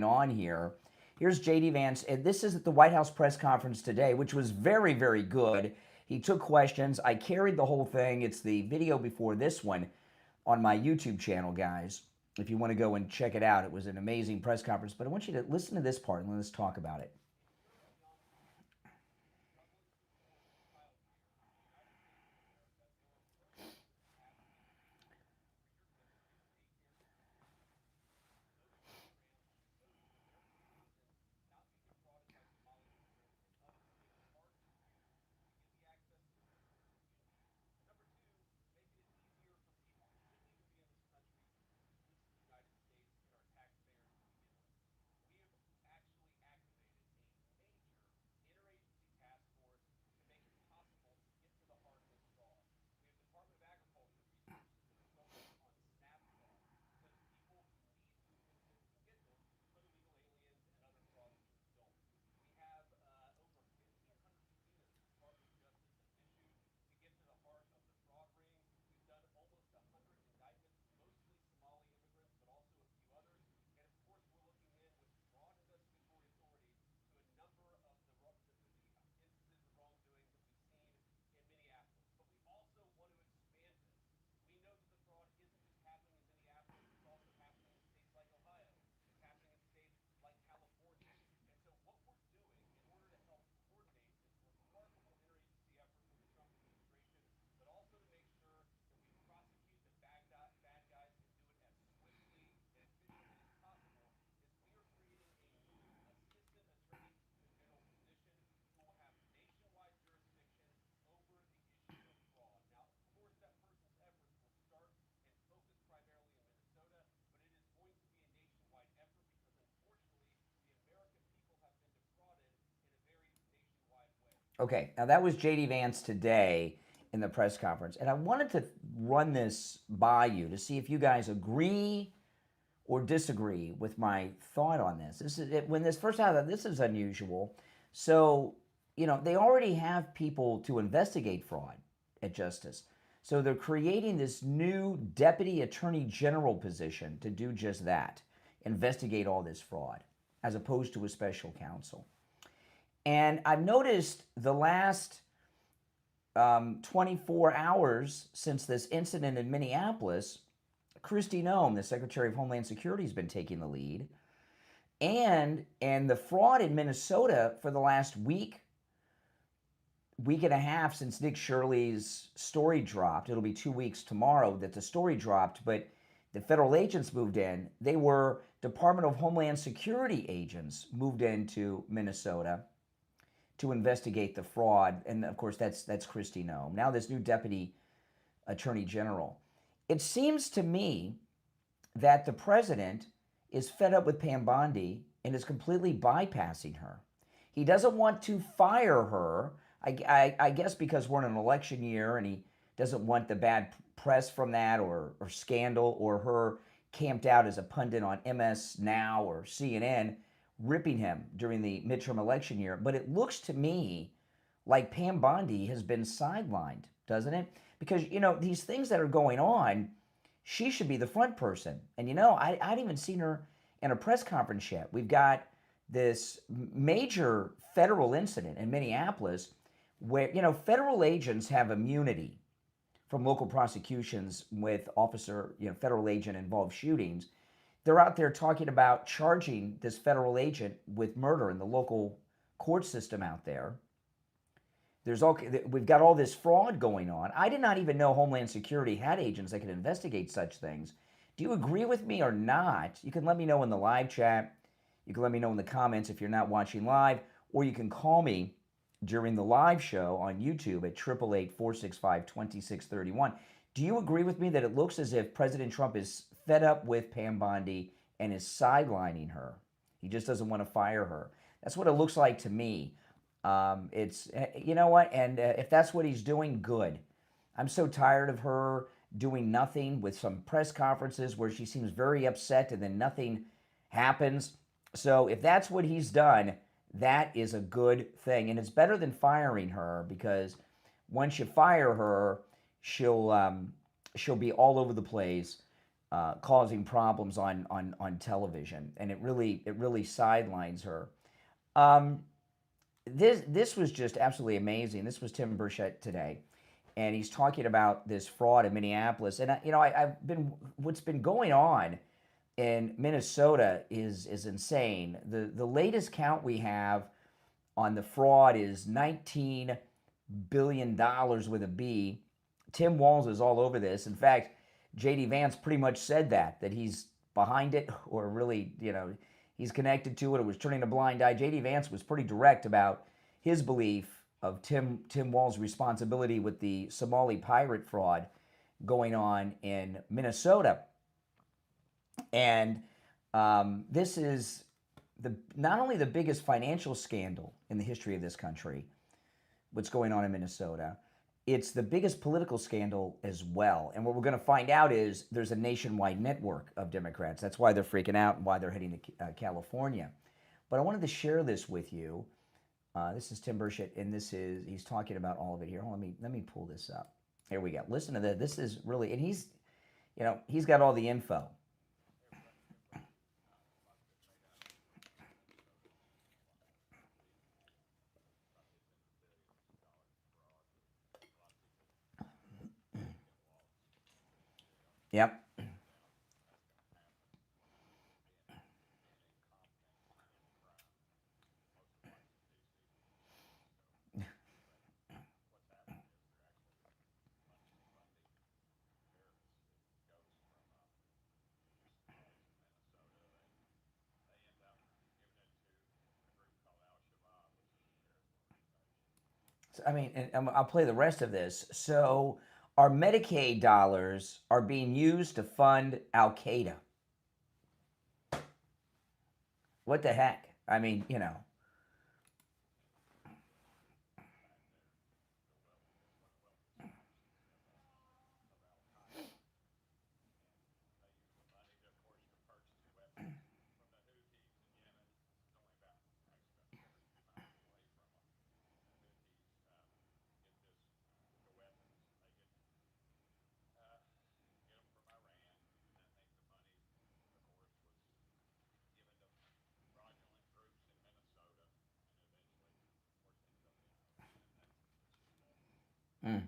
on here. Here's J.D. Vance, and this is at the White House press conference today, which was very, very good. He took questions. I carried the whole thing. It's the video before this one on my YouTube channel, guys. If you want to go and check it out, it was an amazing press conference. But I want you to listen to this part and let's talk about it. Okay, now that was J.D. Vance today in the press conference, and I wanted to run this by you to see if you guys agree or disagree with my thought on this. This is when this first happened. This is unusual. So, they already have people to investigate fraud at Justice. So they're creating this new Deputy Attorney General position to do just that, investigate all this fraud, as opposed to a special counsel. And I've noticed the last 24 hours since this incident in Minneapolis, Kristi Noem, the Secretary of Homeland Security, has been taking the lead. And the fraud in Minnesota for the last week and a half since Nick Shirley's story dropped. It'll be 2 weeks tomorrow that the story dropped, but the federal agents moved in. They were Department of Homeland Security agents moved into Minnesota to investigate the fraud. And of course, that's Kristi Noem. Now this new Deputy Attorney General. It seems to me that the president is fed up with Pam Bondi and is completely bypassing her. He doesn't want to fire her, I guess because we're in an election year and he doesn't want the bad press from that or scandal or her camped out as a pundit on MS Now or CNN ripping him during the midterm election year. But it looks to me like Pam Bondi has been sidelined, doesn't it? Because, these things that are going on, she should be the front person. And, I hadn't even seen her in a press conference yet. We've got this major federal incident in Minneapolis where, federal agents have immunity from local prosecutions with federal agent involved shootings. They're out there talking about charging this federal agent with murder in the local court system out there. We've got all this fraud going on. I did not even know Homeland Security had agents that could investigate such things. Do you agree with me or not? You can let me know in the live chat. You can let me know in the comments if you're not watching live, or you can call me during the live show on YouTube at 888-465-2631. Do you agree with me that it looks as if President Trump is fed up with Pam Bondi and is sidelining her? He just doesn't want to fire her. That's what it looks like to me. It's, you know what, and if that's what he's doing, good. I'm so tired of her doing nothing with some press conferences where she seems very upset and then nothing happens. So if that's what he's done, that is a good thing. And it's better than firing her, because once you fire her, she'll be all over the place. causing problems on television, and it really sidelines her. Um, this was just absolutely amazing. This was Tim Burchett today, and he's talking about this fraud in Minneapolis. And I've been what's been going on in Minnesota is insane. The latest count we have on the fraud is $19 billion with a B. Tim Walz is all over this. In fact, J.D. Vance pretty much said that he's behind it, or really, he's connected to it, or was turning a blind eye. J.D. Vance was pretty direct about his belief of Tim Walz's responsibility with the Somali pirate fraud going on in Minnesota. And this is not only the biggest financial scandal in the history of this country, what's going on in Minnesota, it's the biggest political scandal as well. And what we're going to find out is there's a nationwide network of Democrats. That's why they're freaking out and why they're heading to California. But I wanted to share this with you. This is Tim Burchett, and he's talking about all of it here. Let me pull this up. Here we go. Listen to this. This is really, and he's got all the info. Yep. I mean, and I'll play the rest of this. So, our Medicaid dollars are being used to fund Al Qaeda. What the heck? I mean, mm.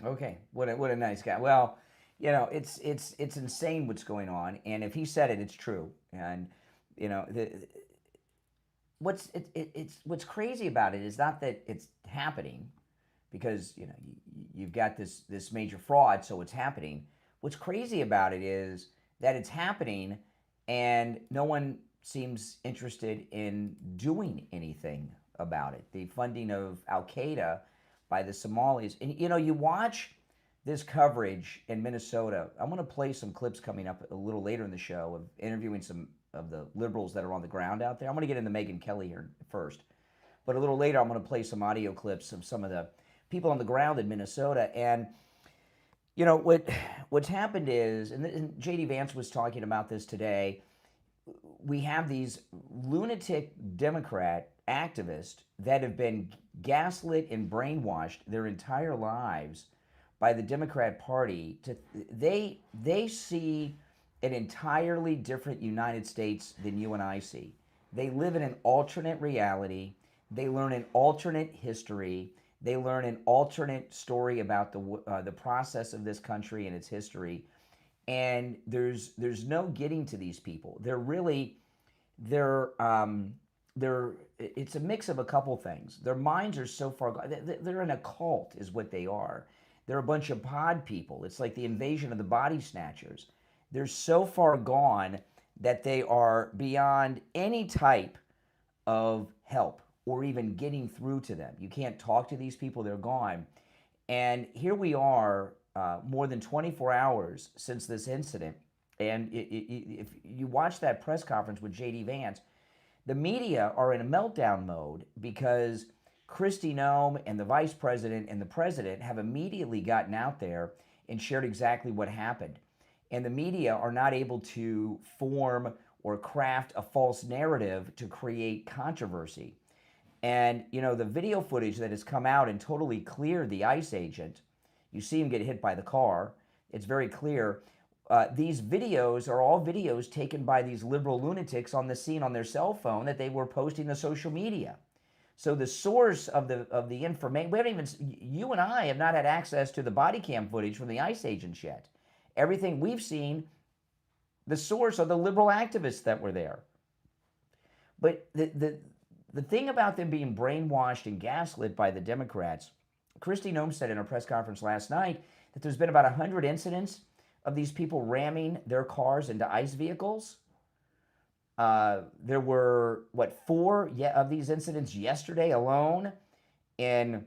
Okay, what a nice guy. Well, it's insane what's going on, and if he said it, it's true. And the what's crazy about it is not that it's happening, because you've got this major fraud, so it's happening. What's crazy about it is that it's happening, and no one seems interested in doing anything about it. The funding of Al Qaeda by the Somalis, and you watch this coverage in Minnesota. I'm going to play some clips coming up a little later in the show of interviewing some of the liberals that are on the ground out there. I'm going to get into Megyn Kelly here first, but a little later I'm going to play some audio clips of some of the people on the ground in Minnesota. And what's happened is, and J.D. Vance was talking about this today, we have these lunatic Democrat activists that have been gaslit and brainwashed their entire lives by the Democrat Party. They see an entirely different United States than you and I see. They live in an alternate reality. They learn an alternate history. They learn an alternate story about the process of this country and its history. And there's no getting to these people. They're it's a mix of a couple things. Their minds are so far gone. They're in a cult is what they are. They're a bunch of pod people. It's like the invasion of the body snatchers. They're so far gone that they are beyond any type of help or even getting through to them. You can't talk to these people, they're gone. And here we are, more than 24 hours since this incident. And if you watch that press conference with J.D. Vance, the media are in a meltdown mode because Kristi Noem and the vice president and the president have immediately gotten out there and shared exactly what happened. And the media are not able to form or craft a false narrative to create controversy. And, you know, the video footage that has come out and totally cleared the ICE agent, you see him get hit by the car. It's very clear. These videos are all videos taken by these liberal lunatics on the scene on their cell phone that they were posting to social media. So the source of the information, we haven't even, you and I have not had access to the body cam footage from the ICE agents yet. Everything we've seen, the source are the liberal activists that were there. But the thing about them being brainwashed and gaslit by the Democrats, Kristi Noem said in her press conference last night that there's been about 100 incidents of these people ramming their cars into ICE vehicles. There were, 4 of these incidents yesterday alone in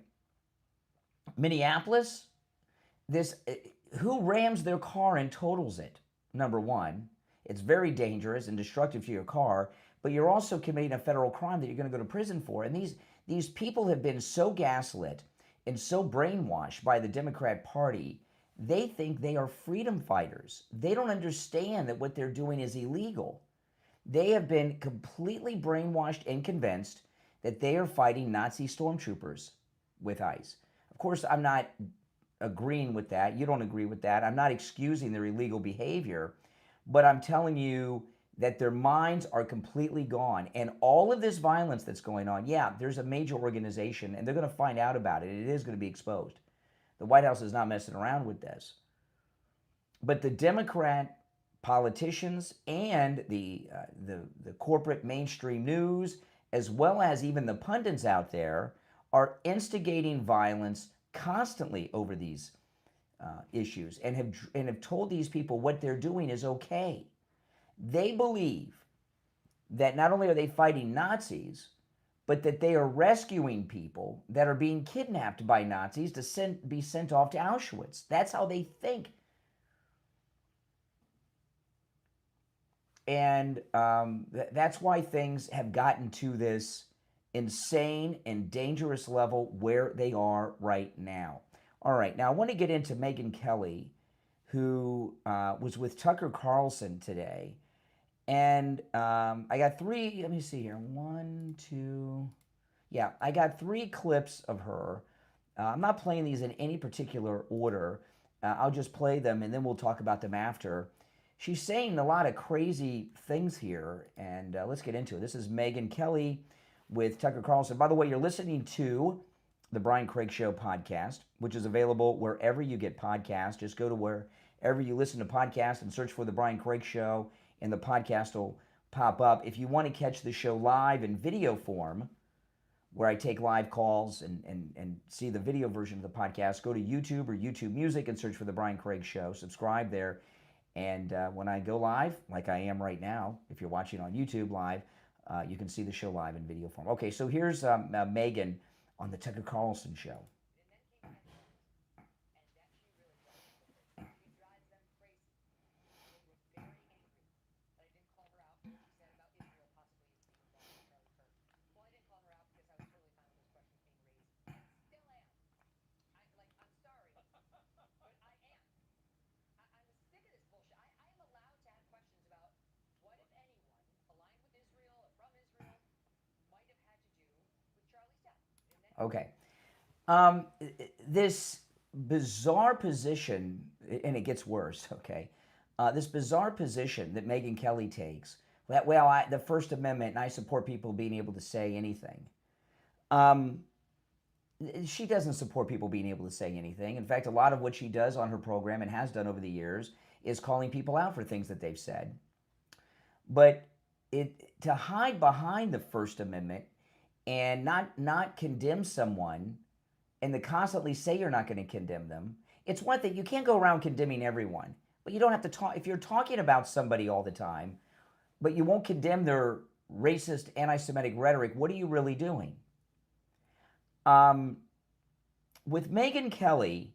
Minneapolis. Who rams their car and totals it? Number one, it's very dangerous and destructive to your car, but you're also committing a federal crime that you're going to go to prison for. And these people have been so gaslit and so brainwashed by the Democrat Party, they think they are freedom fighters. They don't understand that what they're doing is illegal. They have been completely brainwashed and convinced that they are fighting Nazi stormtroopers with ICE. Of course, I'm not agreeing with that. You don't agree with that. I'm not excusing their illegal behavior, but I'm telling you that their minds are completely gone. And all of this violence that's going on, yeah, there's a major organization, and they're going to find out about it. It is going to be exposed. The White House is not messing around with this. But the Democrat politicians and the corporate mainstream news, as well as even the pundits out there, are instigating violence constantly over these issues and have told these people what they're doing is okay. They believe that not only are they fighting Nazis, but that they are rescuing people that are being kidnapped by Nazis to be sent off to Auschwitz. That's how they think. And that's why things have gotten to this insane and dangerous level where they are right now. All right, now I want to get into Megyn Kelly, who was with Tucker Carlson today. And I got 3, let me see here, 1, 2, yeah, I got 3 clips of her. I'm not playing these in any particular order. I'll just play them and then we'll talk about them after. She's saying a lot of crazy things here, and let's get into it. This is Megyn Kelly with Tucker Carlson. By the way, you're listening to the Brian Craig Show podcast, which is available wherever you get podcasts. Just go to wherever you listen to podcasts and search for the Brian Craig Show, and the podcast will pop up. If you want to catch the show live in video form, where I take live calls and see the video version of the podcast, go to YouTube or YouTube Music and search for the Brian Craig Show. Subscribe there. And when I go live, like I am right now, if you're watching on YouTube live, you can see the show live in video form. Okay, so here's Megyn on the Tucker Carlson Show. Okay. This bizarre position, and it gets worse, okay? This bizarre position that Megyn Kelly takes, that, well, the First Amendment, and I support people being able to say anything. She doesn't support people being able to say anything. In fact, a lot of what she does on her program and has done over the years is calling people out for things that they've said. But to hide behind the First Amendment and not condemn someone and to constantly say you're not going to condemn them, it's one thing. You can't go around condemning everyone, but you don't have to talk. If you're talking about somebody all the time, but you won't condemn their racist, anti-Semitic rhetoric, what are you really doing? With Megyn Kelly,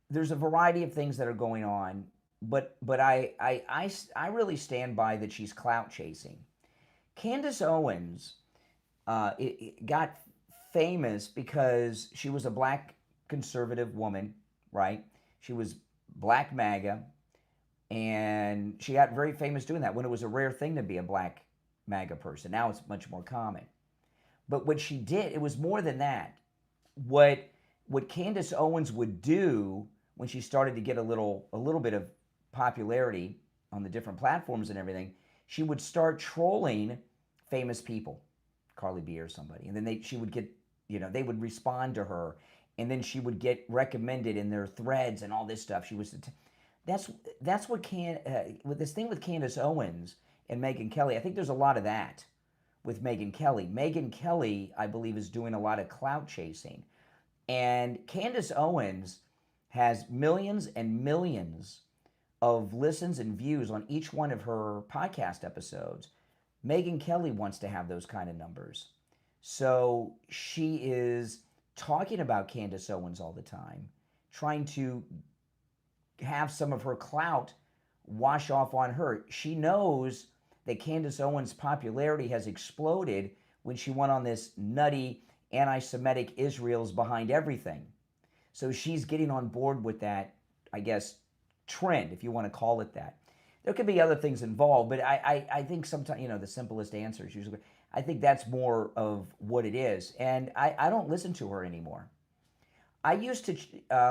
there's a variety of things that are going on, but I really stand by that she's clout chasing. Candace Owens got famous because she was a black conservative woman, right? She was black MAGA, and she got very famous doing that when it was a rare thing to be a black MAGA person. Now it's much more common. But what she did, it was more than that. What Candace Owens would do when she started to get a little bit of popularity on the different platforms and everything, she would start trolling famous people, Carly B or somebody, and then she would get, they would respond to her, and then she would get recommended in their threads and all this stuff. She was, that's what with this thing with Candace Owens and Megyn Kelly. I think there's a lot of that with Megyn Kelly. Megyn Kelly, I believe, is doing a lot of clout chasing, and Candace Owens has millions and millions of listens and views on each one of her podcast episodes. Megyn Kelly wants to have those kind of numbers. So she is talking about Candace Owens all the time, trying to have some of her clout wash off on her. She knows that Candace Owens' popularity has exploded when she went on this nutty anti-Semitic Israel's behind everything. So she's getting on board with that, I guess, trend, if you want to call it that. There could be other things involved, but I think sometimes, the simplest answer is usually, I think that's more of what it is. And I don't listen to her anymore. I used to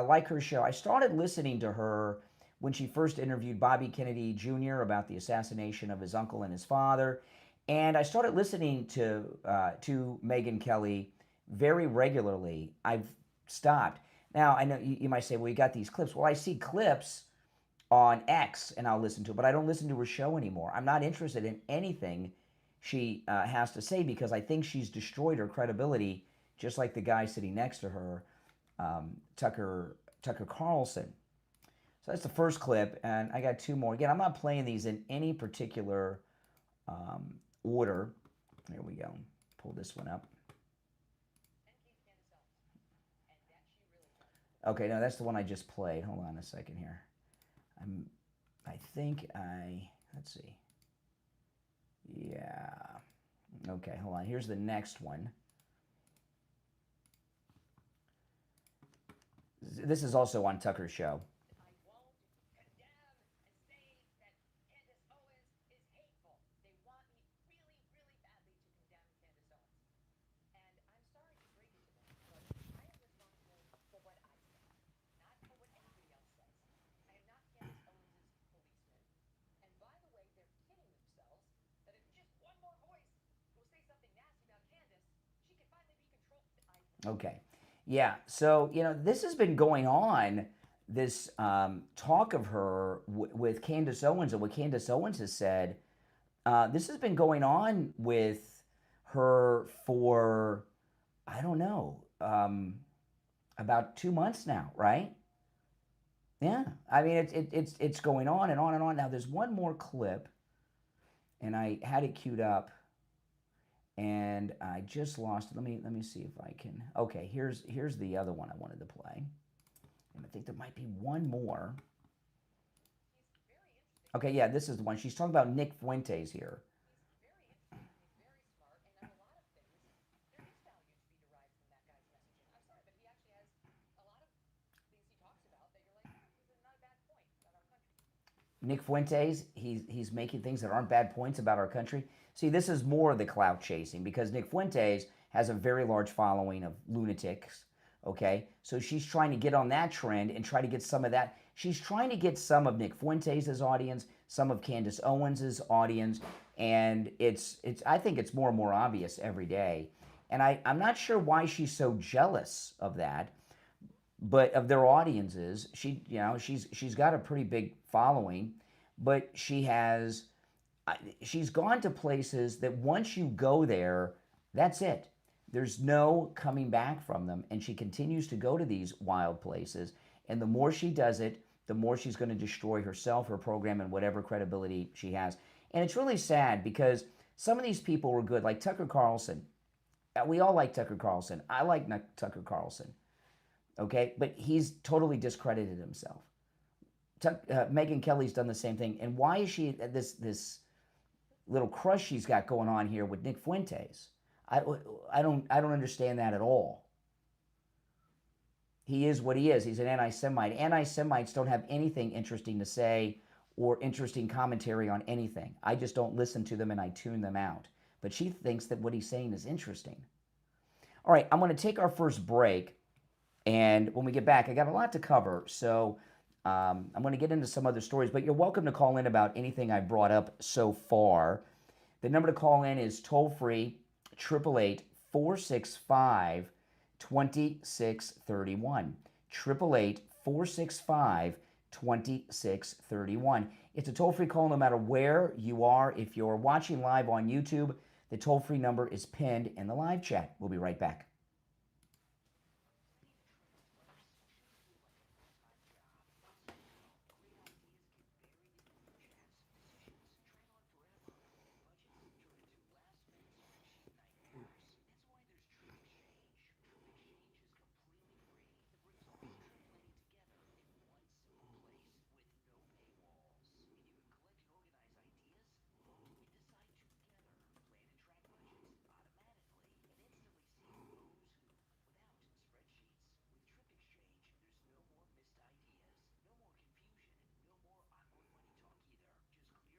like her show. I started listening to her when she first interviewed Bobby Kennedy Jr. about the assassination of his uncle and his father. And I started listening to Megyn Kelly very regularly. I've stopped. Now, I know you might say, well, you got these clips. Well, I see clips on X, and I'll listen to it, but I don't listen to her show anymore. I'm not interested in anything she has to say because I think she's destroyed her credibility, just like the guy sitting next to her, Tucker Carlson. So that's the first clip, and I got two more. Again, I'm not playing these in any particular order. There we go. Pull this one up. Okay, no, that's the one I just played. Hold on a second here. Let's see. Yeah. Okay, hold on. Here's the next one. This is also on Tucker's show. Okay. Yeah. So, this has been going on, this talk of her with Candace Owens and what Candace Owens has said. This has been going on with her for, I don't know, about 2 months now, right? Yeah. I mean, it's going on and on and on. Now, there's one more clip, and I had it queued up. And I just lost it. Let me see if I can. Okay, here's the other one I wanted to play. And I think there might be one more. Okay, yeah, this is the one. She's talking about Nick Fuentes here. Nick Fuentes, he's making things that aren't bad points about our country. See, this is more of the clout chasing because Nick Fuentes has a very large following of lunatics, okay? So she's trying to get on that trend and try to get some of that. She's trying to get some of Nick Fuentes' audience, some of Candace Owens' audience, and I think it's more and more obvious every day. And I'm not sure why she's so jealous of that, but of their audiences. She's got a pretty big following, but she's gone to places that once you go there, that's it. There's no coming back from them, and she continues to go to these wild places, and the more she does it, the more she's going to destroy herself, her program, and whatever credibility she has. And it's really sad because Some of these people were good, like Tucker Carlson. We all like Tucker Carlson. I like Tucker Carlson. Okay, but he's totally discredited himself. Megyn Kelly's done the same thing. And why is she this little crush she's got going on here with Nick Fuentes? I don't understand that at all. He is what he is. He's an anti-Semite. Anti-Semites don't have anything interesting to say or interesting commentary on anything. I just don't listen to them and I tune them out. But she thinks that what he's saying is interesting. All right, I'm going to take our first break. And when we get back, I got a lot to cover. So I'm going to get into some other stories. But you're welcome to call in about anything I brought up so far. The number to call in is toll-free, 888-465-2631. 888-465-2631. It's a toll-free call no matter where you are. If you're watching live on YouTube, the toll-free number is pinned in the live chat. We'll be right back.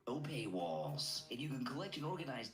No paywalls, and you can collect and organize.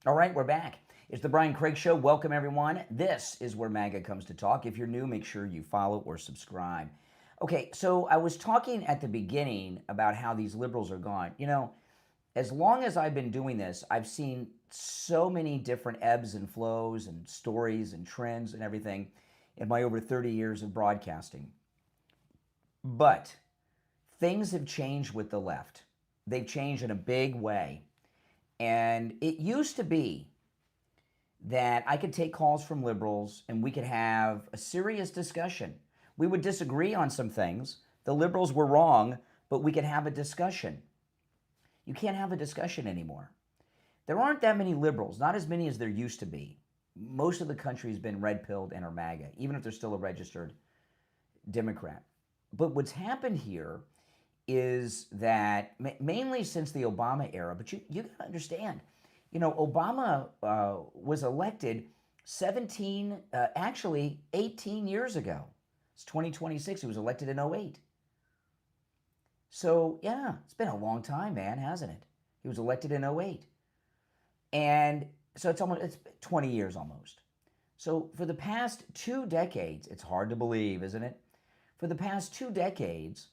All right, we're back. It's the Brian Craig Show. Welcome, everyone. This is where MAGA comes to talk. If you're new, make sure you follow or subscribe. Okay, so I was talking at the beginning about how these liberals are gone. You know, as long as I've been doing this, I've seen so many different ebbs and flows and stories and trends and everything in my over 30 years of broadcasting. But things have changed with the left. They've changed in a big way. And it used to be that I could take calls from liberals and we could have a serious discussion. We would disagree on some things. The liberals were wrong, but we could have a discussion. You can't have a discussion anymore. There aren't that many liberals, not as many as there used to be. Most of the country has been red-pilled and are MAGA, even if they're still a registered Democrat. But what's happened here is that mainly since the Obama era, but you got to understand, you know, Obama was elected 18 years ago. It's 2026. He was elected in 08. So, yeah, it's been a long time, man, hasn't it? He was elected in 08. And So it's 20 years almost. So for the past 2 decades, it's hard to believe, isn't it? For the past 2 decades,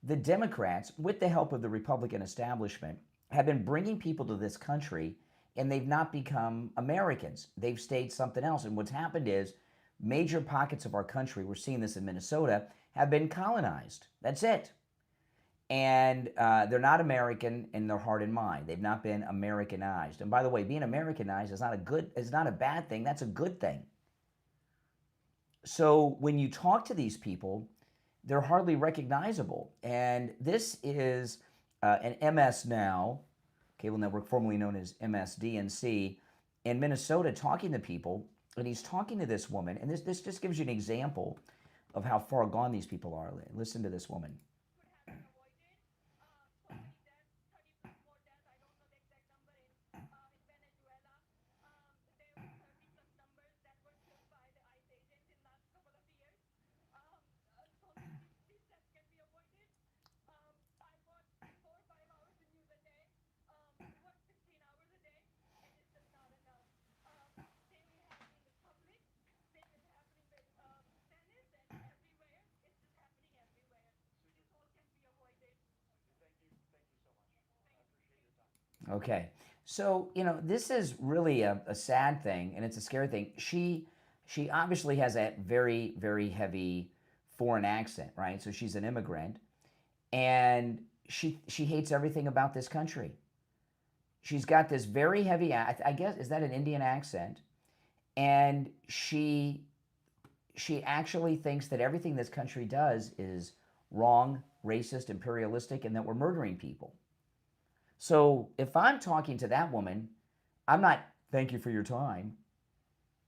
the Democrats, with the help of the Republican establishment, have been bringing people to this country, and they've not become Americans. They've stayed something else. And what's happened is major pockets of our country, we're seeing this in Minnesota, have been colonized. That's it. And they're not American in their heart and mind. They've not been Americanized. And by the way, being Americanized is not a bad thing. That's a good thing. So when you talk to these people, they're hardly recognizable. And this is an MS Now, cable network formerly known as MSDNC, in Minnesota, talking to people. And he's talking to this woman. And this just gives you an example of how far gone these people are. Listen to this woman. Okay. So, this is really a sad thing, and it's a scary thing. She obviously has a very, very heavy foreign accent, right? So she's an immigrant, and she hates everything about this country. She's got this very heavy, I guess, is that an Indian accent? And she actually thinks that everything this country does is wrong, racist, imperialistic, and that we're murdering people. So if I'm talking to that woman, I'm not, thank you for your time.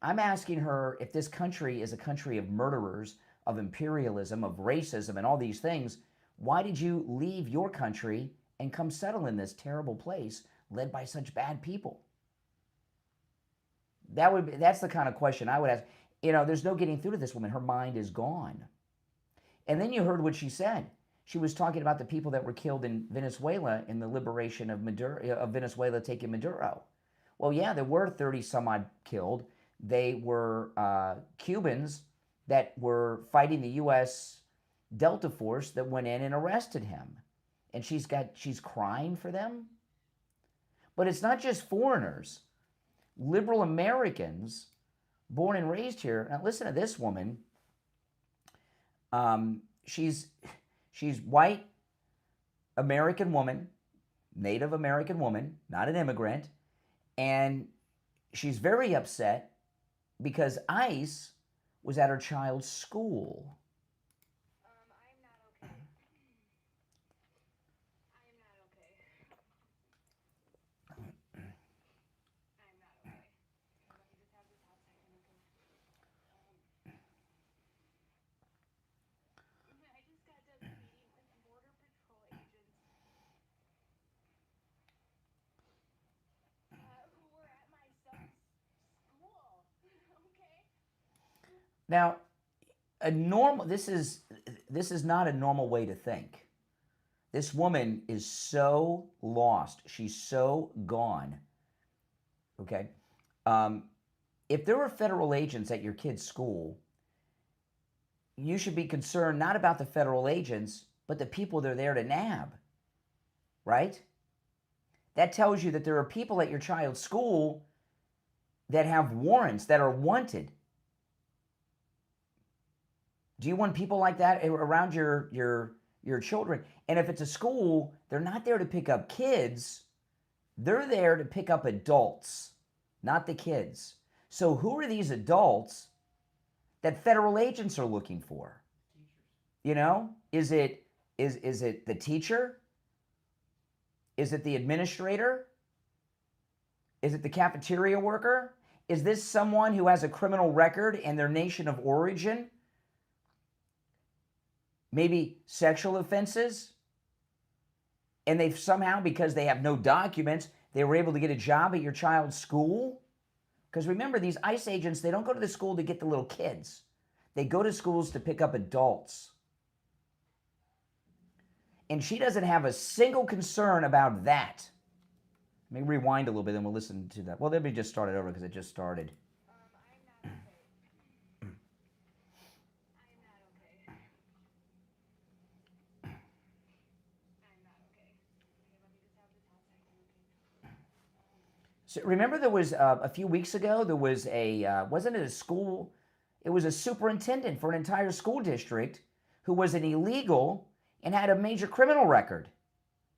I'm asking her if this country is a country of murderers, of imperialism, of racism, and all these things. Why did you leave your country and come settle in this terrible place led by such bad people? That's the kind of question I would ask. There's no getting through to this woman. Her mind is gone. And then you heard what she said. She was talking about the people that were killed in Venezuela in the liberation of Venezuela taking Maduro. Well, yeah, there were 30 some odd killed. They were Cubans that were fighting the U.S. Delta Force that went in and arrested him. And she's crying for them. But it's not just foreigners. Liberal Americans born and raised here. Now listen to this woman. She's white American woman, Native American woman, not an immigrant, and she's very upset because ICE was at her child's school. I'm not okay. I'm not okay. I'm not okay. Let me just have this hot second, okay? I just got done meeting with Border Patrol agents who were at my son's school, okay? Now, this is not a normal way to think. This woman is so lost. She's so gone. Okay? If there were federal agents at your kid's school, you should be concerned not about the federal agents, but the people they're there to nab. Right? That tells you that there are people at your child's school that have warrants, that are wanted. Do you want people like that around your children? And if it's a school, they're not there to pick up kids. They're there to pick up adults, not the kids. So who are these adults that federal agents are looking for? Is it the teacher? Is it the administrator? Is it the cafeteria worker? Is this someone who has a criminal record in their nation of origin? Maybe sexual offenses? And they've somehow, because they have no documents, they were able to get a job at your child's school? Because remember, these ICE agents, they don't go to the school to get the little kids. They go to schools to pick up adults. And she doesn't have a single concern about that. Let me rewind a little bit, and we'll listen to that. Well, let me just start it over because it just started. I'm not okay. I am not okay. I'm not okay. Okay, let me just have this outside. Okay. So remember, there was a few weeks ago. There was wasn't it a school? It was a superintendent for an entire school district who was an illegal and had a major criminal record.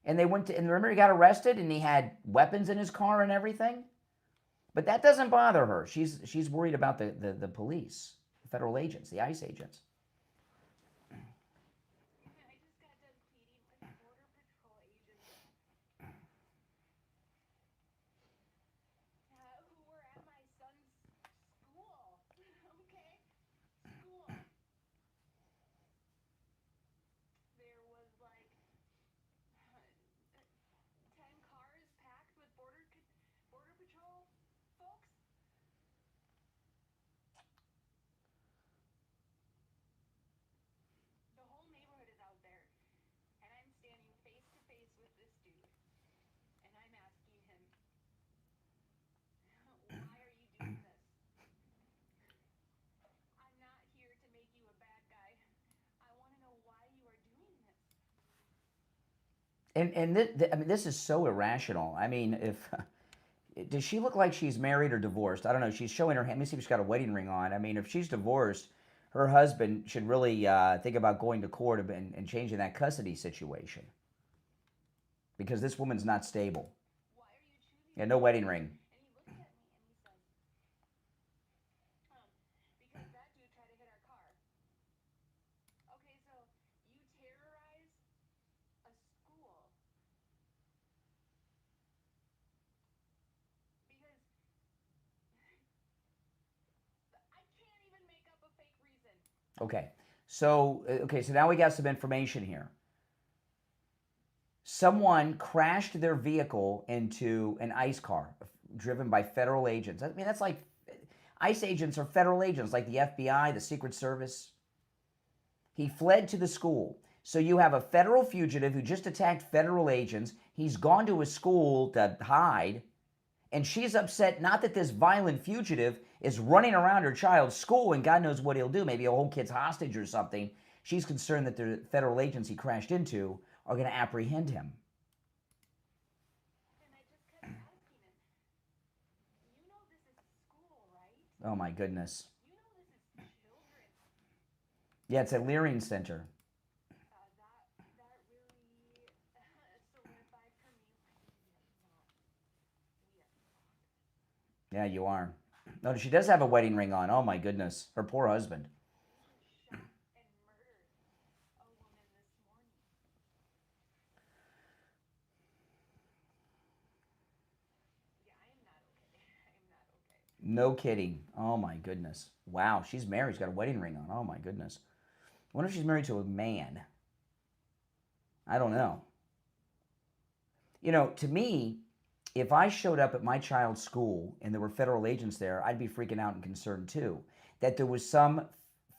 And they went to, and remember, he got arrested and he had weapons in his car and everything. But that doesn't bother her. She's worried about the police, the federal agents, the ICE agents. I just got done pleading with Border Patrol agents who were at my son's school. Okay? School. There was like 10 cars packed with Border Patrol folks. The whole neighborhood is out there, and I'm standing face to face with this dude, and I'm asking him, why are you doing this? I'm not here to make you a bad guy. I want to know why you are doing this. I mean, this is so irrational. I mean, if does she look like she's married or divorced? I don't know. She's showing her hand. Let me see if she's got a wedding ring on. I mean, if she's divorced, her husband should really think about going to court and changing that custody situation, because this woman's not stable. Why are you choosing? Yeah, no wedding ring. And he looks at me and he says, because that dude tried to hit our car. Okay, so you terrorize a school because I can't even make up a fake reason. Okay. So now we got some information here. Someone crashed their vehicle into an ICE car driven by federal agents. I mean, that's like ICE agents are federal agents, like the FBI, the Secret Service. He fled to the school. So you have a federal fugitive who just attacked federal agents. He's gone to a school to hide. And she's upset, not that this violent fugitive is running around her child's school and God knows what he'll do. Maybe he'll hold kids hostage or something. She's concerned that the federal agents he crashed into are going to apprehend him. And I just kept asking him, you know this is school, right? Oh my goodness. You know this is children. Yeah, it's a Leering Center. That really solidified for me we are fucked. Yeah, you are. No, she does have a wedding ring on. Oh my goodness. Her poor husband. Shot and murdered a woman this morning. Yeah, I am not okay. I am not okay. No kidding. Oh my goodness. Wow, she's married. She's got a wedding ring on. Oh my goodness. I wonder if she's married to a man. I don't know. You know, to me, if I showed up at my child's school and there were federal agents there, I'd be freaking out and concerned too. That there was some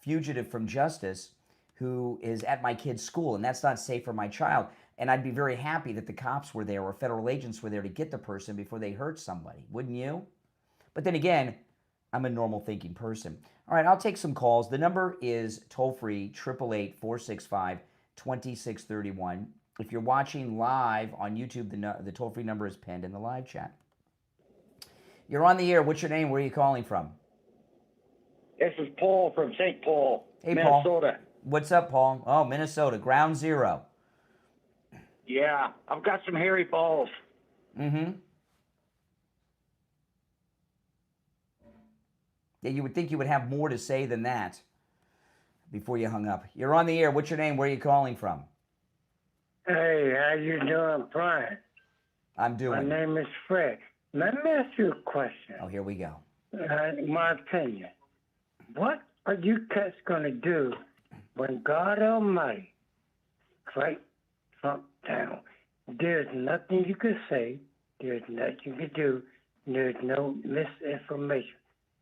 fugitive from justice who is at my kid's school, and that's not safe for my child. And I'd be very happy that the cops were there or federal agents were there to get the person before they hurt somebody. Wouldn't you? But then again, I'm a normal thinking person. All right, I'll take some calls. The number is toll-free, 888-465-2631. If you're watching live on YouTube, the toll-free number is pinned in the live chat. You're on the air. What's your name? Where are you calling from? This is Paul from St. Paul, Hey, Minnesota. Paul. What's up, Paul? Oh, Minnesota, ground zero. Yeah, I've got some hairy balls. Mm-hmm. Yeah, you would think you would have more to say than that before you hung up. You're on the air. What's your name? Where are you calling from? Hey, how you doing, Brian? I'm doing. My name is Fred. Let me ask you a question. Oh, here we go. My opinion. What are you cats going to do when God Almighty strikes Trump down? There's nothing you can say. There's nothing you can do. There's no misinformation.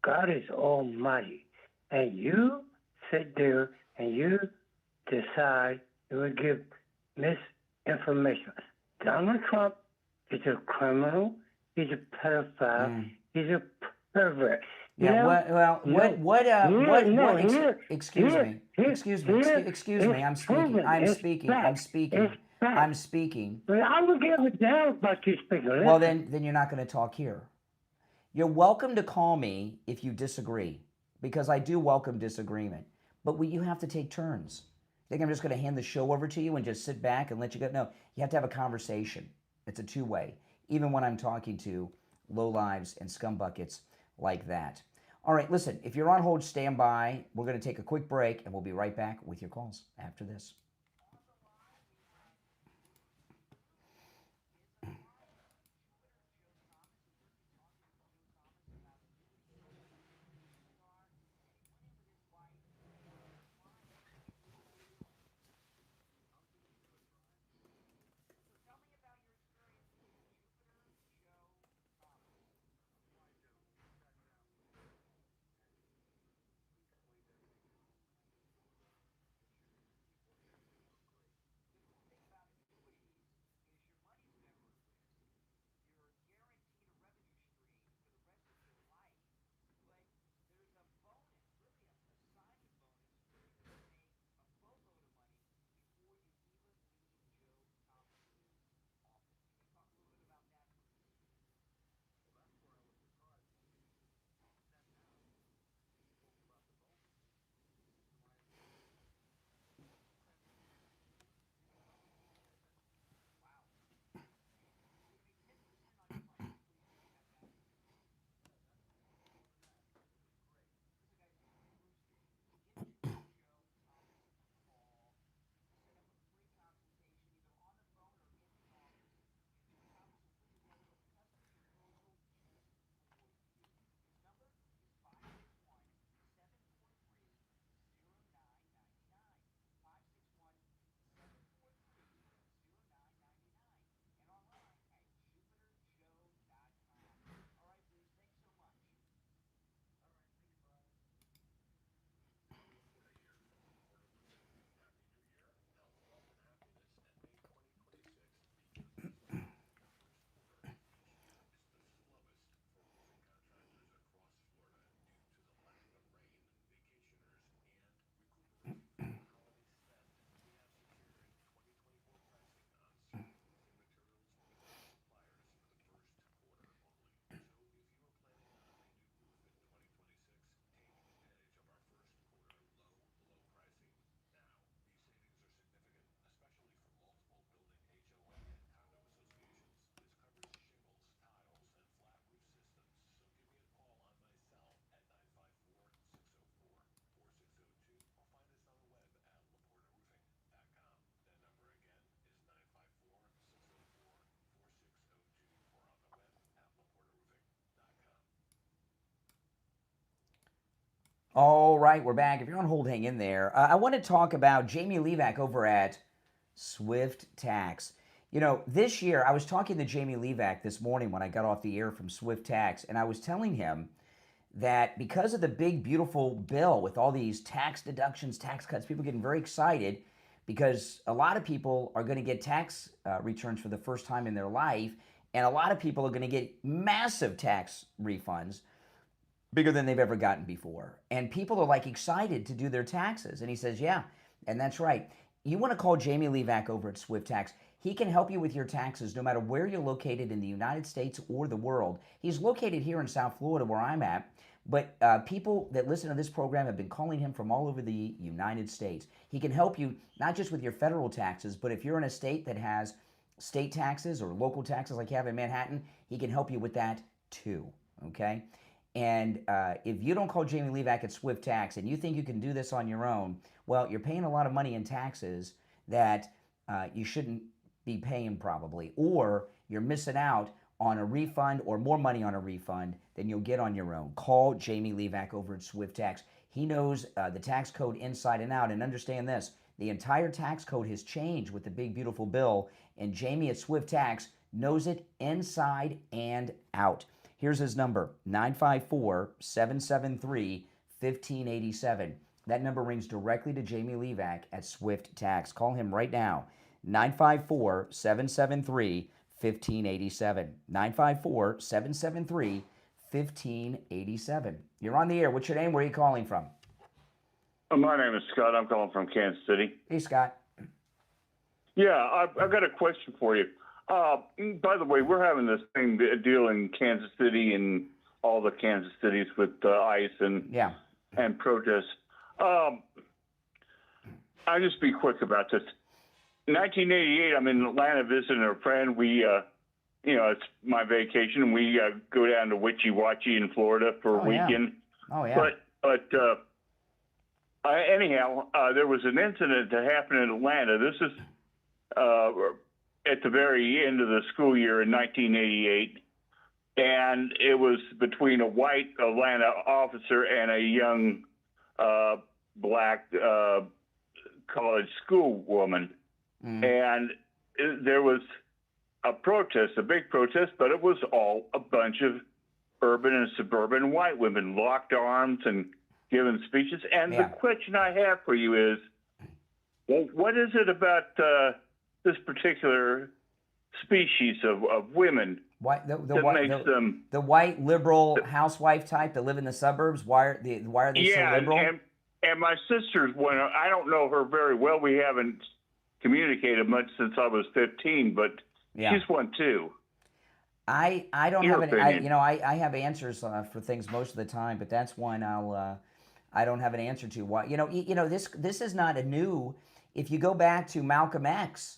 God is almighty. And you sit there and you decide you will give misinformation. Donald Trump He's a criminal. He's a pedophile. He's a pervert. Yeah. Excuse me. I'm speaking. I'm speaking. But I would give a damn about you speaking. Well, then you're not going to talk here. You're welcome to call me if you disagree, because I do welcome disagreement. But you have to take turns. You think I'm just going to hand the show over to you and just sit back and let you go? No, you have to have a conversation. It's a two-way, even when I'm talking to lowlives and scumbuckets like that. All right, listen, if you're on hold, stand by. We're going to take a quick break, and we'll be right back with your calls after this. All right, we're back. If you're on hold, hang in there. I want to talk about Jamie Levac over at Swift Tax. You know, this year, I was talking to Jamie Levac this morning when I got off the air from Swift Tax, and I was telling him that because of the big, beautiful bill with all these tax deductions, tax cuts, people are getting very excited because a lot of people are going to get tax returns for the first time in their life, and a lot of people are going to get massive tax refunds, bigger than they've ever gotten before. And people are like excited to do their taxes. And he says, yeah, and that's right. You want to call Jamie Levac over at Swift Tax. He can help you with your taxes no matter where you're located in the United States or the world. He's located here in South Florida where I'm at, but people that listen to this program have been calling him from all over the United States. He can help you not just with your federal taxes, but if you're in a state that has state taxes or local taxes like you have in Manhattan, he can help you with that too, okay? And if you don't call Jamie Levac at Swift Tax and you think you can do this on your own, well, you're paying a lot of money in taxes that you shouldn't be paying probably, or you're missing out on a refund or more money on a refund than you'll get on your own. Call Jamie Levac over at Swift Tax. He knows the tax code inside and out. And understand this, the entire tax code has changed with the big, beautiful bill, and Jamie at Swift Tax knows it inside and out. Here's his number, 954-773-1587. That number rings directly to Jamie Levac at Swift Tax. Call him right now, 954-773-1587. 1587. 954-773-1587. You're on the air. What's your name? Where are you calling from? My name is Scott. I'm calling from Kansas City. Hey, Scott. Yeah, I've got a question for you. By the way, we're having this thing deal in Kansas City and all the Kansas cities with ICE and protests. I'll just be quick about this. In 1988, I'm in Atlanta visiting a friend. We, it's my vacation. We go down to Witchy Watchy in Florida for a weekend. Yeah. Oh, yeah. But anyhow, there was an incident that happened in Atlanta. This is at the very end of the school year in 1988, and it was between a white Atlanta officer and a young black college school woman. And there was a protest, a big protest, but it was all a bunch of urban and suburban white women locked arms and giving speeches. And the question I have for you is, what is it about this particular species of women the white liberal housewife type that live in the suburbs? Why are they so liberal? And my sister's one. I don't know her very well. We haven't communicated much since I was 15, but she's one too. I don't have any. I have answers for things most of the time, but that's one I don't have an answer to. Why? This is not a new. If you go back to Malcolm X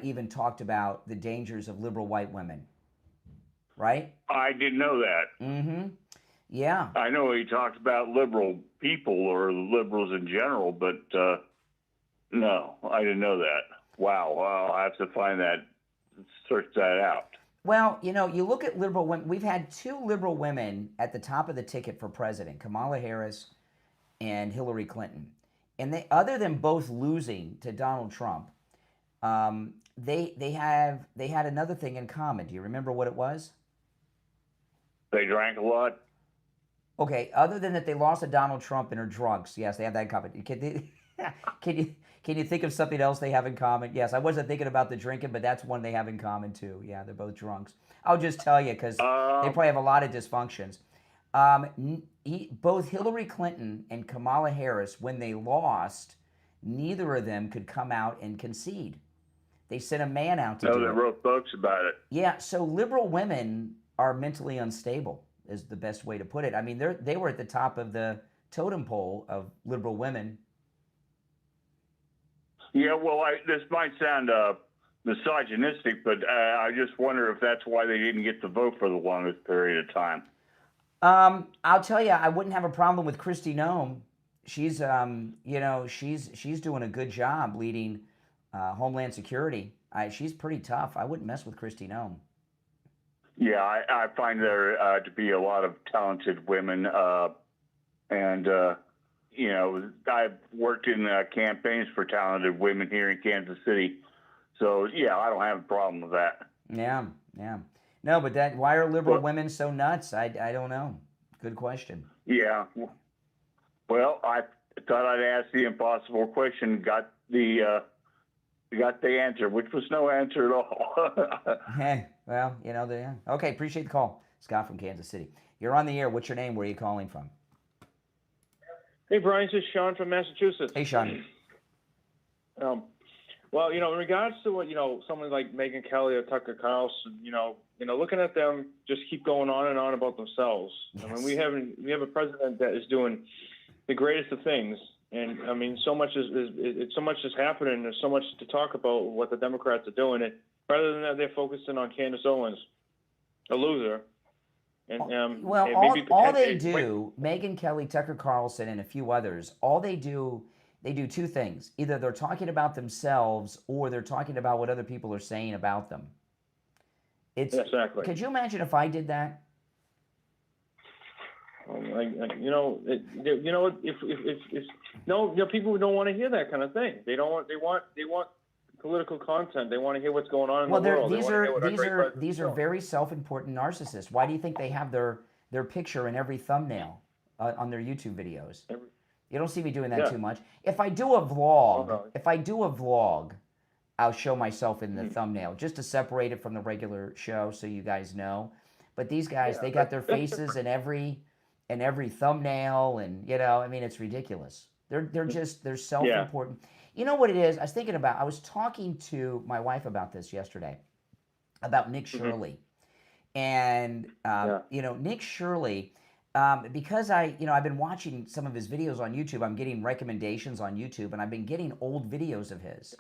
even talked about the dangers of liberal white women. Right? I didn't know that. Mm-hmm. Yeah. I know he talked about liberal people or liberals in general, but no, I didn't know that. Wow. I'll have to search that out. Well, you look at liberal women. We've had two liberal women at the top of the ticket for president, Kamala Harris and Hillary Clinton. And they, other than both losing to Donald Trump, they had another thing in common. Do you remember what it was? They drank a lot. Okay, other than that they lost to Donald Trump and are drunks. Yes, they have that in common. Can you think of something else they have in common? Yes, I wasn't thinking about the drinking, but that's one they have in common too. Yeah, they're both drunks. I'll just tell you because they probably have a lot of dysfunctions. Both Hillary Clinton and Kamala Harris, when they lost, neither of them could come out and concede. They sent a man out to do it. No, they wrote books about it. Yeah, so liberal women are mentally unstable is the best way to put it. I mean, they were at the top of the totem pole of liberal women. Yeah, well, this might sound misogynistic, but I just wonder if that's why they didn't get the vote for the longest period of time. I'll tell you, I wouldn't have a problem with Kristi Noem. She's, she's doing a good job leading Homeland Security. She's pretty tough. I wouldn't mess with Kristi Noem. Yeah, I find there to be a lot of talented women, and I've worked in campaigns for talented women here in Kansas City, so yeah, I don't have a problem with that. Yeah. No, but why are liberal women so nuts? I don't know. Good question. Yeah. Well, I thought I'd ask the impossible question. Got the answer, which was no answer at all. Hey, well, okay. Appreciate the call, Scott from Kansas City. You're on the air. What's your name? Where are you calling from? Hey, Brian, this is Sean from Massachusetts. Hey, Sean. Well, in regards to what, someone like Megyn Kelly or Tucker Carlson, looking at them just keep going on and on about themselves. Yes. I mean, we have a president that is doing the greatest of things, and I mean, so much is happening. There's so much to talk about what the Democrats are doing. And rather than that, they're focusing on Candace Owens, a loser. And all they do, Megyn Kelly, Tucker Carlson, and a few others, they do two things. Either they're talking about themselves or they're talking about what other people are saying about them. Exactly. Could you imagine if I did that? People don't want to hear that kind of thing. They want political content. They want to hear what's going on in the world. These are very self-important narcissists. Why do you think they have their picture in every thumbnail on their YouTube videos? You don't see me doing that too much. If I do a vlog, I'll show myself in the thumbnail just to separate it from the regular show, so you guys know. But these guys, they got their faces in every thumbnail, and I mean, it's ridiculous. They're self-important. You know what it is? I was talking to my wife about this yesterday, about Nick Shirley. And, Nick Shirley, because I've been watching some of his videos on YouTube, I'm getting recommendations on YouTube, and I've been getting old videos of his.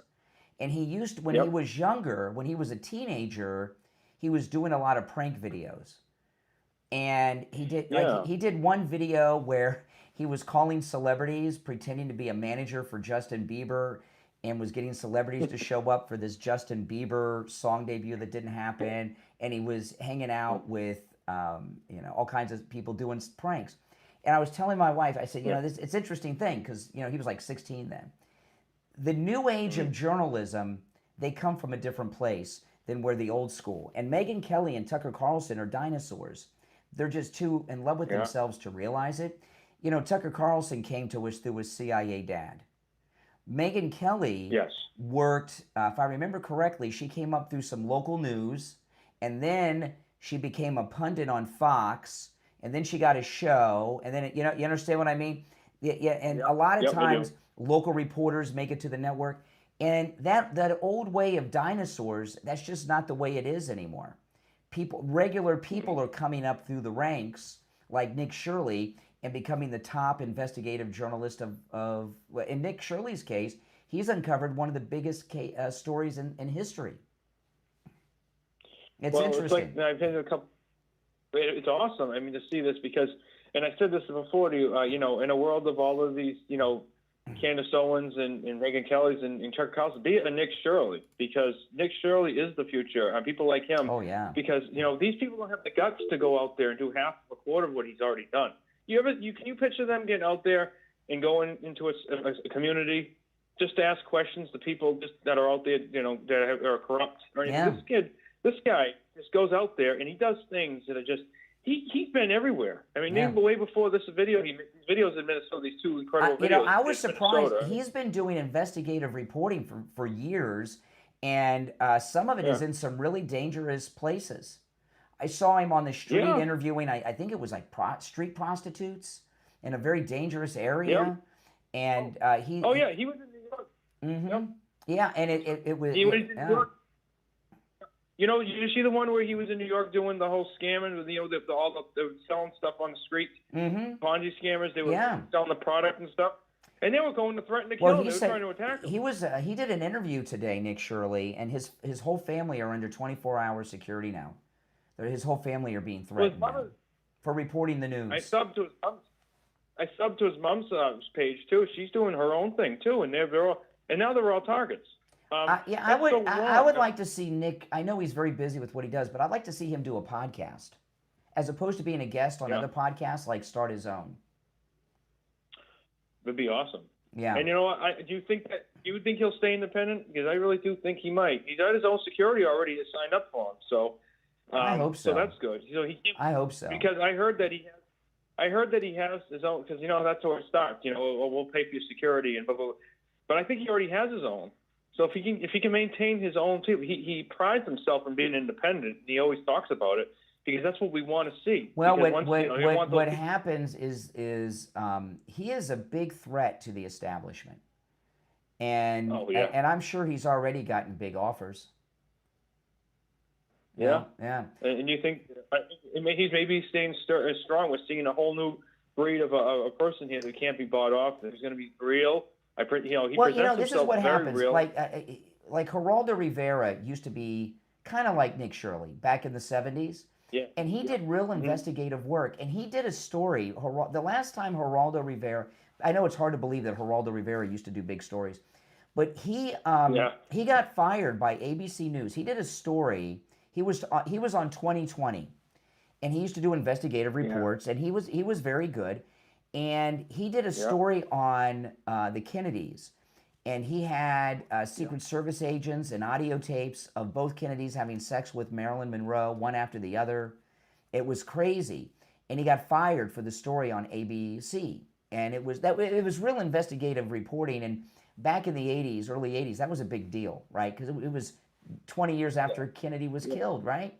And he used, when he was younger, when he was a teenager, he was doing a lot of prank videos. And he did one video where he was calling celebrities, pretending to be a manager for Justin Bieber, and was getting celebrities to show up for this Justin Bieber song debut that didn't happen. And he was hanging out with, all kinds of people doing pranks. And I was telling my wife, I said, it's an interesting thing, because, he was like 16 then. The new age of journalism, they come from a different place than where the old school. And Megyn Kelly and Tucker Carlson are dinosaurs. They're just too in love with themselves to realize it. Tucker Carlson came to us through his CIA dad. Megyn Kelly worked, if I remember correctly, she came up through some local news, and then she became a pundit on Fox, and then she got a show, and then, you understand what I mean? And a lot of times, local reporters make it to the network, and that old way of dinosaurs, that's just not the way it is anymore. Regular people are coming up through the ranks, like Nick Shirley, and becoming the top investigative journalist of in Nick Shirley's case, he's uncovered one of the biggest stories in history. It's interesting. It's like, I've had a couple. It's awesome. I mean, to see this, because, and I said this before to you, in a world of all of these, Candace Owens and Megyn Kelly's and Chuck Carlson, be a Nick Shirley, because Nick Shirley is the future. People like him. Oh, yeah. Because, these people don't have the guts to go out there and do half a quarter of what he's already done. Can you picture them getting out there and going into a community just to ask questions to people that are out there, that are corrupt or anything? Yeah. This guy just goes out there and he does things that are just, he's been everywhere. I mean, even way before this video, he made videos in Minnesota, these two incredible videos. I was surprised. He's been doing investigative reporting for years, and some of it is in some really dangerous places. I saw him on the street interviewing, I think it was like street prostitutes in a very dangerous area. And he was in New York. Mm-hmm. Yeah, and it was... He was in New York. You see the one where he was in New York doing the whole scamming with, they were selling stuff on the street, Ponzi scammers, they were selling the product and stuff, and they were going to threaten to kill him. They were trying to attack him. He did an interview today, Nick Shirley, and his whole family are under 24-hour security now. His whole family are being threatened for reporting the news. I subbed to his mom's page too. She's doing her own thing too, and now they're all targets. I would like to see Nick. I know he's very busy with what he does, but I'd like to see him do a podcast, as opposed to being a guest on other podcasts like Start His Own. That'd be awesome. Yeah. And do you think he'll stay independent? Because I really do think he might. He's got his own security already signed up for him, so. I hope so. So that's good. I hope so. Because I heard that he has his own. Because that's where it starts. We'll pay for your security and blah blah blah. But I think he already has his own. So if he can maintain his own too, he prides himself on being independent. And he always talks about it because that's what we want to see. Well, what happens is he is a big threat to the establishment, and and I'm sure he's already gotten big offers. Yeah. And you think he's maybe staying strong with seeing a whole new breed of a person here that can't be bought off, that's going to be real. He presents this is what happens. Real. Like Geraldo Rivera used to be kind of like Nick Shirley back in the 70s. Yeah. And he did real investigative work. And he did a story. The last time Geraldo Rivera, I know it's hard to believe that Geraldo Rivera used to do big stories, but he got fired by ABC News. He did a story. He was on 2020, and he used to do investigative reports, and he was very good. And he did a story on the Kennedys, and he had Secret Service agents and audio tapes of both Kennedys having sex with Marilyn Monroe, one after the other. It was crazy, and he got fired for the story on ABC. And it was real investigative reporting. And back in the 80s, early 80s, that was a big deal, right? Because it was 20 years after Kennedy was killed, right?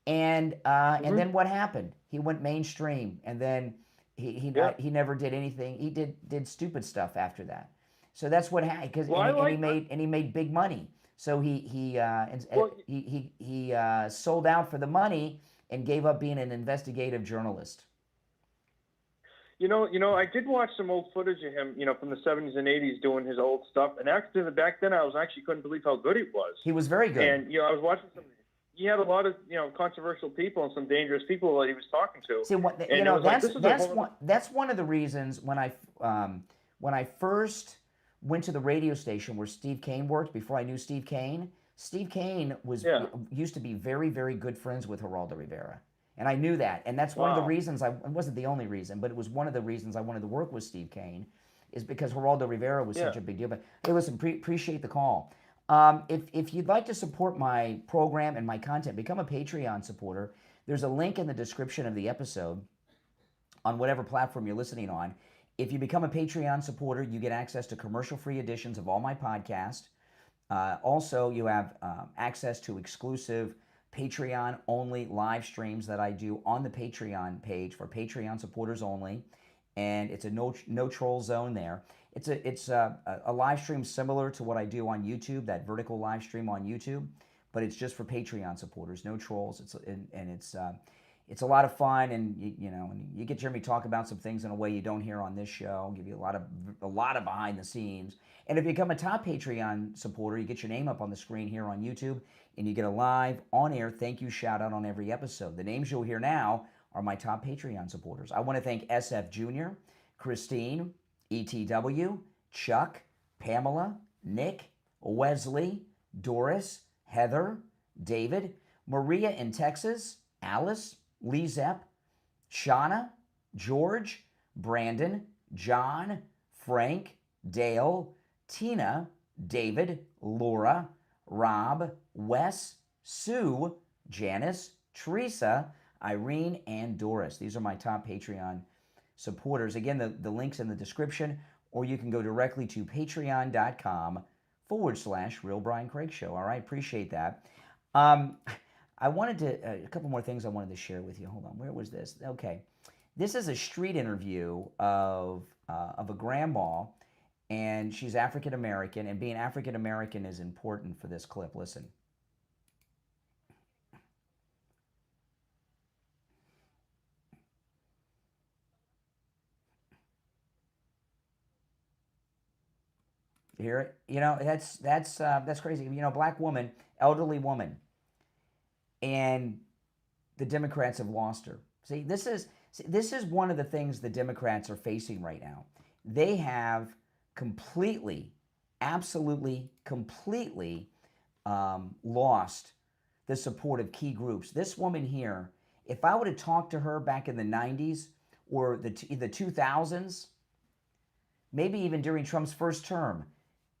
And then what happened? He went mainstream, and then he never did anything. He did stupid stuff after that. So that's what happened. Because he made big money. So he sold out for the money and gave up being an investigative journalist. You know, I did watch some old footage of him, from the 70s and 80s doing his old stuff. And actually, back then, I couldn't believe how good he was. He was very good. And, I was watching some. He had a lot of, controversial people and some dangerous people that he was talking to. See, that's one of the reasons when I first went to the radio station where Steve Kane worked, before I knew Steve Kane used to be very, very good friends with Geraldo Rivera. And I knew that. And that's one of the reasons, it wasn't the only reason, but it was one of the reasons I wanted to work with Steve Kane, is because Geraldo Rivera was such a big deal. But hey, listen, appreciate the call. If you'd like to support my program and my content, become a Patreon supporter. There's a link in the description of the episode on whatever platform you're listening on. If you become a Patreon supporter, you get access to commercial-free editions of all my podcasts. Also, you have access to exclusive Patreon-only live streams that I do on the Patreon page for Patreon supporters only, and it's a no troll zone there. It's a live stream similar to what I do on YouTube, that vertical live stream on YouTube, but it's just for Patreon supporters, no trolls. It's a lot of fun, and you get to hear me talk about some things in a way you don't hear on this show. I'll give you a lot of behind the scenes. And if you become a top Patreon supporter, you get your name up on the screen here on YouTube, and you get a live on-air thank you shout-out on every episode. The names you'll hear now are my top Patreon supporters. I want to thank SFjr, Christine, ETW, Chuck, Pamela, Nick, Wesley, Doris, Heather, David, Maria in Texas, Alice, LeeZep, Shawna, George, Brandon, John, Frank, Dale, Tina, David, Laura, Rob, Wes, Sue, Janice, Teresa, Irene, and Doris. These are my top Patreon supporters. Again, the link's in the description, or you can go directly to patreon.com/Real Brian Craig Show. All right, appreciate that. I wanted to, a couple more things I wanted to share with you. Hold on, where was this? Okay. This is a street interview of a grandma, and she's African American, and being African American is important for this clip. Listen. You hear it? That's crazy. Black woman, elderly woman, and the Democrats have lost her. See, this is one of the things the Democrats are facing right now. They have absolutely completely lost the support of key groups. This woman here, if I would have talked to her back in the 90s or the 2000s, maybe even during Trump's first term,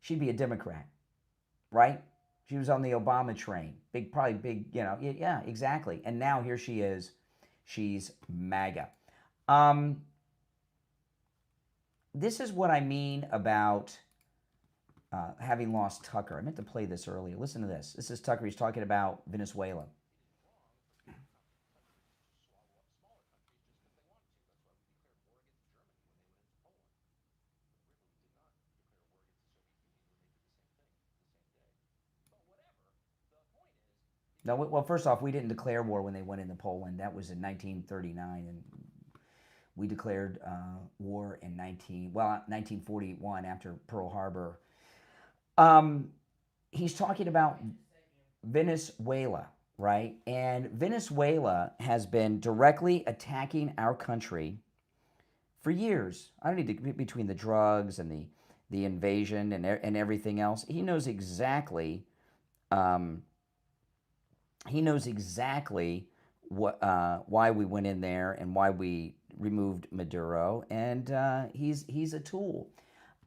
she'd be a Democrat, right? She was on the Obama train. Probably big, yeah, exactly. And now here she is. She's MAGA. This is what I mean about having lost Tucker. I meant to play this earlier. Listen to this. This is Tucker. He's talking about Venezuela. No, well, first off, we didn't declare war when they went into Poland. That was in 1939, and we declared war in 1941 after Pearl Harbor. He's talking about Venezuela, right? And Venezuela has been directly attacking our country for years. I don't need to, between the drugs and the invasion and everything else. He knows exactly. He knows exactly why we went in there and why we removed Maduro, and he's a tool.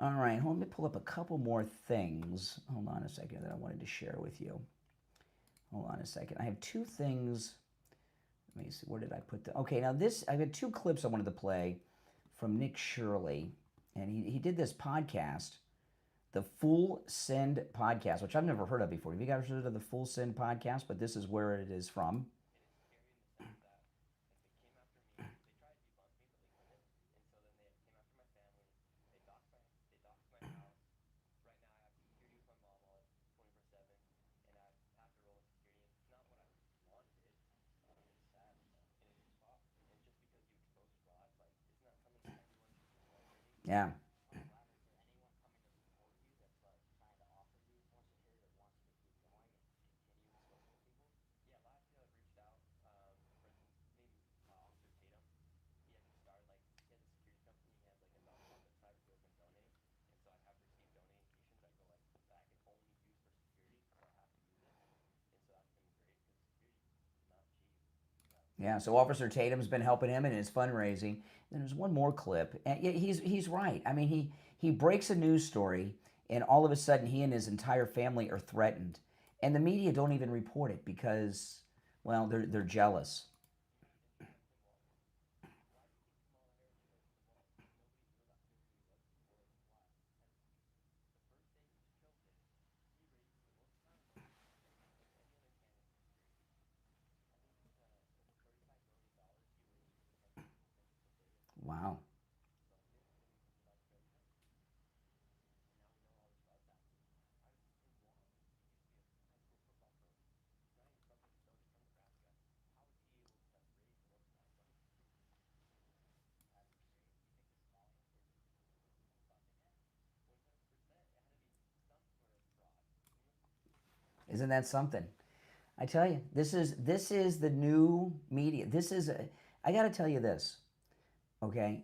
All right, let me pull up a couple more things. Hold on a second that I wanted to share with you. Hold on a second. I have two things. Let me see. Where did I put the? Okay, now I had two clips I wanted to play from Nick Shirley, and he did this podcast the Full Send podcast, which I've never heard of before. Have you guys heard of the Full Send podcast? But this is where it is from. Yeah. Yeah, so Officer Tatum's been helping him in his fundraising. Then there's one more clip, and he's right. I mean, he breaks a news story, and all of a sudden he and his entire family are threatened, and the media don't even report it because, well, they're jealous. Wow. Isn't that something? I tell you, this is the new media. I got to tell you this, okay?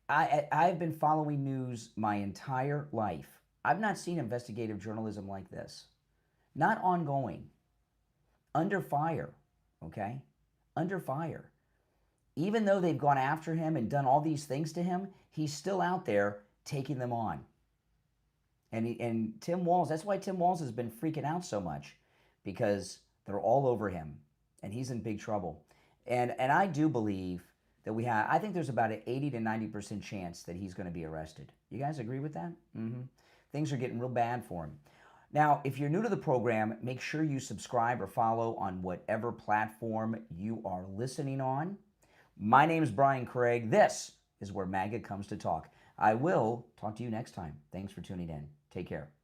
I've been following news my entire life. I've not seen investigative journalism like this. Not ongoing. Under fire, okay? Under fire. Even though they've gone after him and done all these things to him, he's still out there taking them on. And Tim Walz, that's why Tim Walz has been freaking out so much, because they're all over him and he's in big trouble. And I do believe that I think there's about an 80 to 90% chance that he's going to be arrested. You guys agree with that? Mm-hmm. Things are getting real bad for him. Now, if you're new to the program, make sure you subscribe or follow on whatever platform you are listening on. My name is Brian Craig. This is where MAGA comes to talk. I will talk to you next time. Thanks for tuning in. Take care.